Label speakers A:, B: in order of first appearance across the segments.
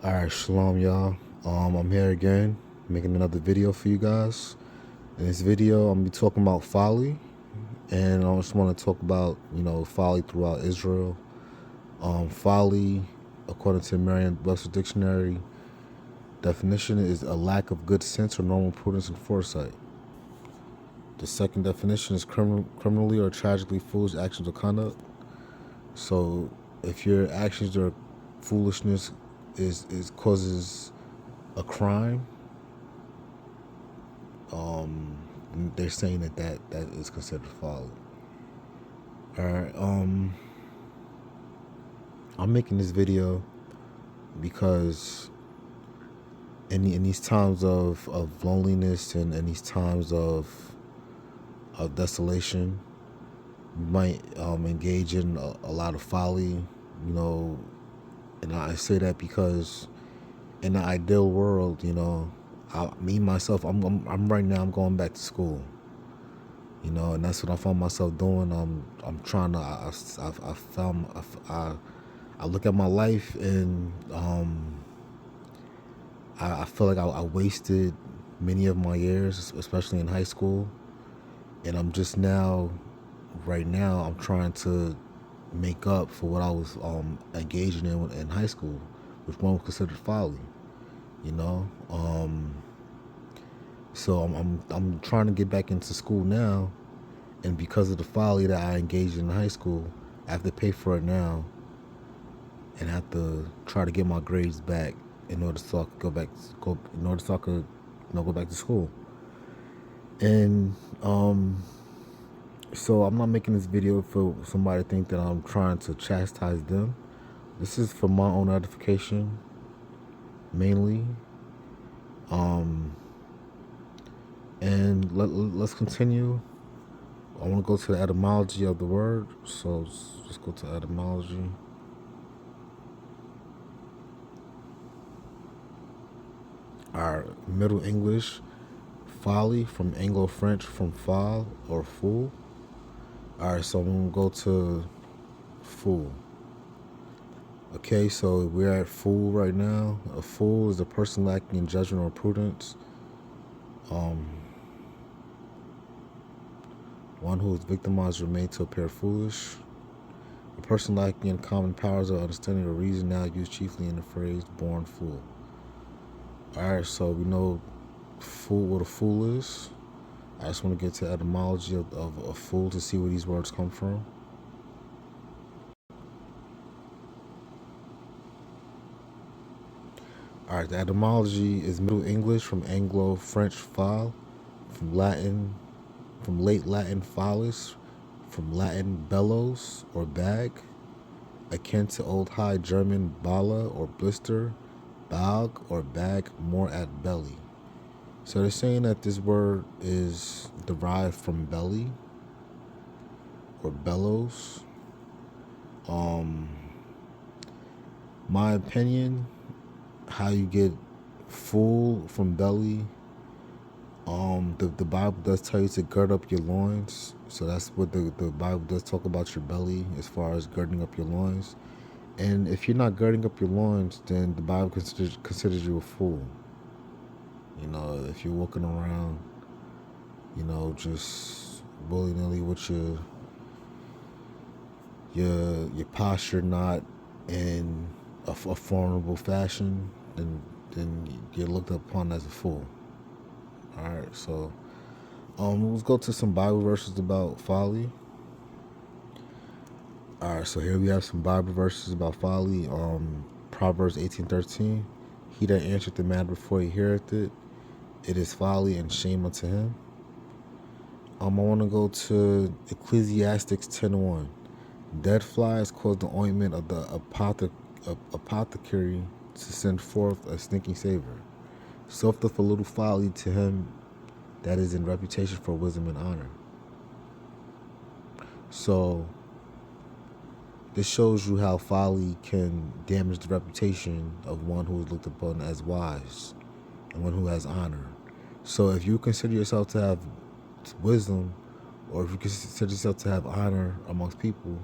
A: Alright, shalom y'all. I'm here again, making another video for you guys. In this video, I'm gonna be talking about folly, and I just want to talk about, folly throughout Israel. Folly, according to the Merriam-Webster Dictionary, definition is a lack of good sense or normal prudence and foresight. The second definition is criminally or tragically foolish actions or conduct. So, if your actions or foolishness is causes a crime, they're saying that is considered folly. All right. I'm making this video because in these times of loneliness and in these times of desolation, you might engage in a lot of folly, and I say that because in the ideal world, me myself, I'm right now, I'm going back to school, and that's what I found myself doing. I'm trying to, I look at my life, and I feel like I wasted many of my years, especially in high school, and I'm just now, right now, I'm trying to make up for what I was engaging in high school, which one was considered folly, you know. So I'm trying to get back into school now, and because of the folly that I engaged in high school, I have to pay for it now, and have to try to get my grades back in order so I could go back to school. And so I'm not making this video for somebody to think that I'm trying to chastise them. This is for my own edification, mainly. And let's continue. I want to go to the etymology of the word, so let's go to etymology. Our Middle English, folly, from Anglo-French, from fol or fool. All right, so I'm gonna go to fool. Okay, so we're at fool right now. A fool is a person lacking in judgment or prudence. One who is victimized or made to appear foolish. A person lacking in common powers of understanding or reason, now used chiefly in the phrase born fool. Alright, so we know fool, what a fool is. I just want to get to the etymology of a fool to see where these words come from. Alright, the etymology is Middle English, from Anglo-French fol, from late Latin follis, from Latin bellows or bag, akin to Old High German balla or blister, bag or bag, more at belly. So they're saying that this word is derived from belly or bellows. My opinion, how you get full from belly, the Bible does tell you to gird up your loins. So that's what the Bible does talk about, your belly, as far as girding up your loins. And if you're not girding up your loins, then the Bible considers you a fool. If you're walking around, just willy-nilly with your posture not in a formidable fashion, then you're looked upon as a fool. All right, so let's go to some Bible verses about folly. All right, so here we have some Bible verses about folly. Proverbs 18:13. He that answereth the matter before he heareth it, it is folly and shame unto him. I want to go to Ecclesiastes 10:1. Dead flies cause the ointment of the apothecary to send forth a stinking savor. So doth a little folly to him that is in reputation for wisdom and honor. So this shows you how folly can damage the reputation of one who is looked upon as wise and one who has honor. So if you consider yourself to have wisdom, or if you consider yourself to have honor amongst people,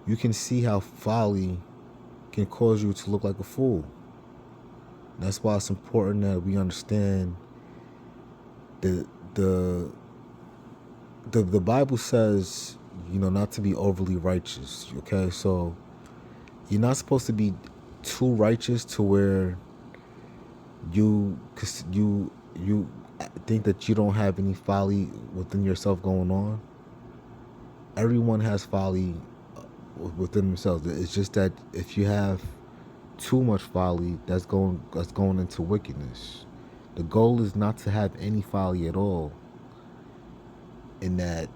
A: you can see how folly can cause you to look like a fool. That's why it's important that we understand that the Bible says, not to be overly righteous. Okay, so you're not supposed to be too righteous to where you think that you don't have any folly within yourself going on. Everyone has folly within themselves. It's just that if you have too much folly, that's going into wickedness. The goal is not to have any folly at all. In that,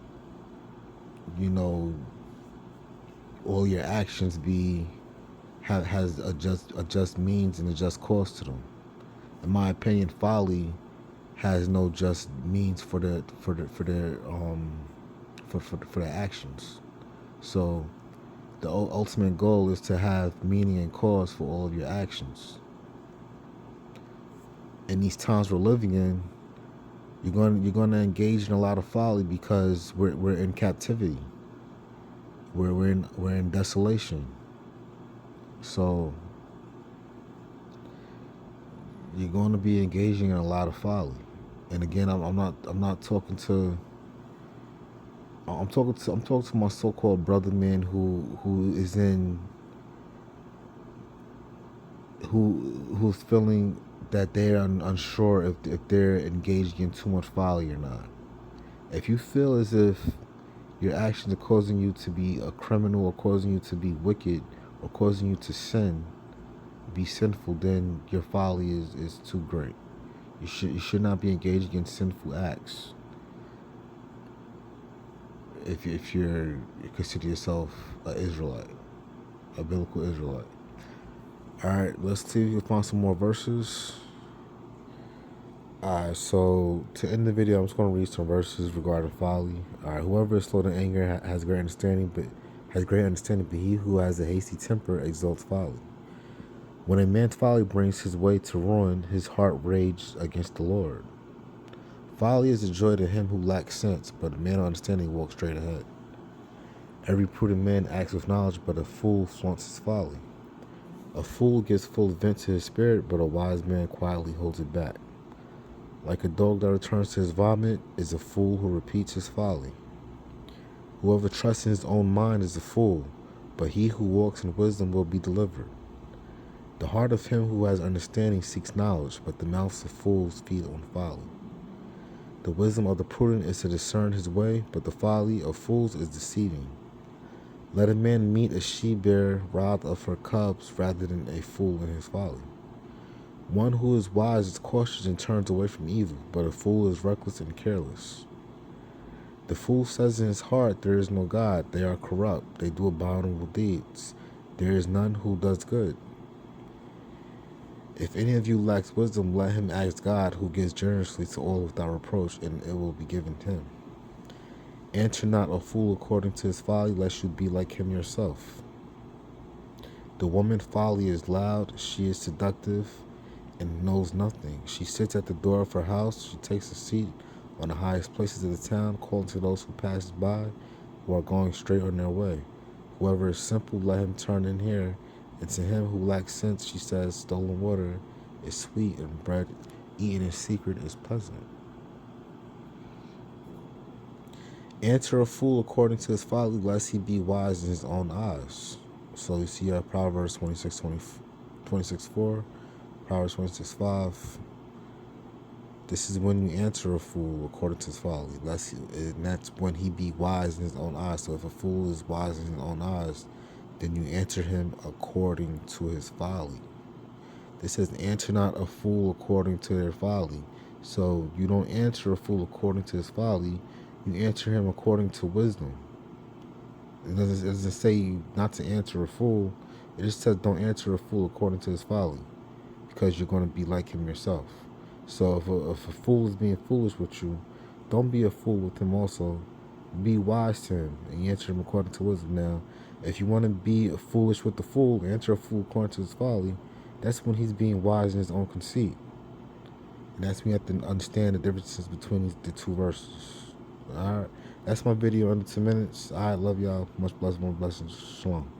A: all your actions has a just means and a just cause to them. In my opinion, folly has no just means for their actions. So the ultimate goal is to have meaning and cause for all of your actions. In these times we're living in, you're going to engage in a lot of folly because we're in captivity. We're in desolation. So you're going to be engaging in a lot of folly. And again, I'm not talking to. I'm talking to my so-called brother man who's feeling that they're unsure if they're engaging in too much folly or not. If you feel as if your actions are causing you to be a criminal or causing you to be wicked or causing you to be sinful, then your folly is too great. You should not be engaging in sinful acts. If you consider yourself an Israelite, a biblical Israelite. All right, let's see if we can find some more verses. All right, so to end the video, I'm just going to read some verses regarding folly. All right, whoever is slow to anger has great understanding, but he who has a hasty temper exalts folly. When a man's folly brings his way to ruin, his heart rages against the Lord. Folly is a joy to him who lacks sense, but a man of understanding walks straight ahead. Every prudent man acts with knowledge, but a fool flaunts his folly. A fool gives full vent to his spirit, but a wise man quietly holds it back. Like a dog that returns to his vomit is a fool who repeats his folly. Whoever trusts in his own mind is a fool, but he who walks in wisdom will be delivered. The heart of him who has understanding seeks knowledge, but the mouths of fools feed on folly. The wisdom of the prudent is to discern his way, but the folly of fools is deceiving. Let a man meet a she-bear robbed of her cubs rather than a fool in his folly. One who is wise is cautious and turns away from evil, but a fool is reckless and careless. The fool says in his heart, there is no God. They are corrupt. They do abominable deeds. There is none who does good. If any of you lacks wisdom, let him ask God, who gives generously to all without reproach, and it will be given him. Answer not a fool according to his folly, lest you be like him yourself. The woman's folly is loud, she is seductive, and knows nothing. She sits at the door of her house, she takes a seat on the highest places of the town, calling to those who pass by, who are going straight on their way. Whoever is simple, let him turn in here. And to him who lacks sense, she says, stolen water is sweet, and bread eaten in secret is pleasant. Answer a fool according to his folly, lest he be wise in his own eyes. So you see Proverbs 26:4, Proverbs 26:5. This is when you answer a fool according to his folly, and that's when he be wise in his own eyes. So if a fool is wise in his own eyes, then you answer him according to his folly. This says, answer not a fool according to their folly. So you don't answer a fool according to his folly, you answer him according to wisdom. It doesn't say not to answer a fool, it just says don't answer a fool according to his folly, because you're going to be like him yourself. So if a fool is being foolish with you, don't be a fool with him also. Be wise to him, and you answer him according to wisdom. Now, if you want to be foolish with the fool, answer a fool according to his folly, that's when he's being wise in his own conceit. And that's when you have to understand the differences between the two verses. Alright, that's my video under 2 minutes. I love y'all. Much blessings. Shalom.